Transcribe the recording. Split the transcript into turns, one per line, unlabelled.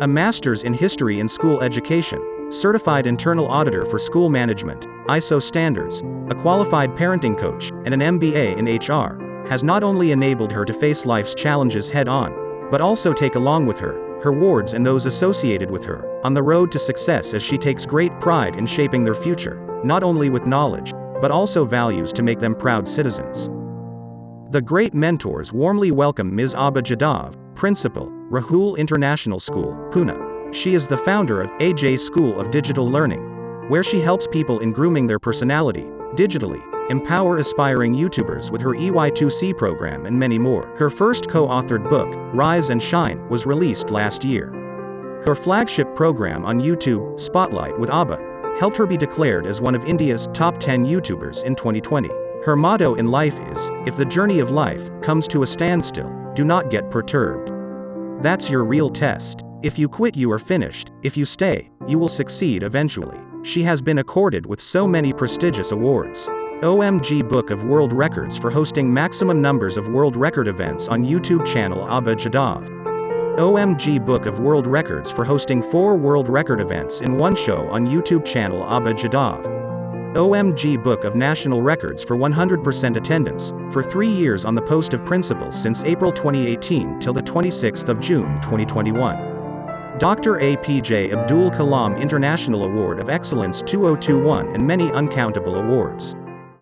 A Master's in History in School Education, Certified Internal Auditor for School Management, ISO Standards, a qualified parenting coach, and an MBA in HR, has not only enabled her to face life's challenges head-on, but also take along with her wards and those associated with her, on the road to success as she takes great pride in shaping their future, not only with knowledge, but also values to make them proud citizens. The great mentors warmly welcome Ms. Abha Jadhav, Principal, Rahul International School, Pune. She is the founder of AJ School of Digital Learning, where she helps people in grooming their personality, digitally, empower aspiring YouTubers with her EY2C program and many more. Her first co-authored book, Rise and Shine, was released last year. Her flagship program on YouTube, Spotlight with Abha, helped her be declared as one of India's top 10 YouTubers in 2020. Her motto in life is, if the journey of life comes to a standstill, do not get perturbed. That's your real test. If you quit, you are finished. If you stay, you will succeed eventually. She has been accorded with so many prestigious awards. OMG Book of World Records for hosting maximum numbers of world record events on YouTube channel Abha Jadhav. OMG Book of World Records for hosting 4 world record events in one show on YouTube channel Abha Jadhav. OMG Book of National Records for 100% attendance, for 3 years on the post of principal since April 2018 till the 26th of June 2021. Dr. APJ Abdul Kalam International Award of Excellence 2021 and many uncountable awards.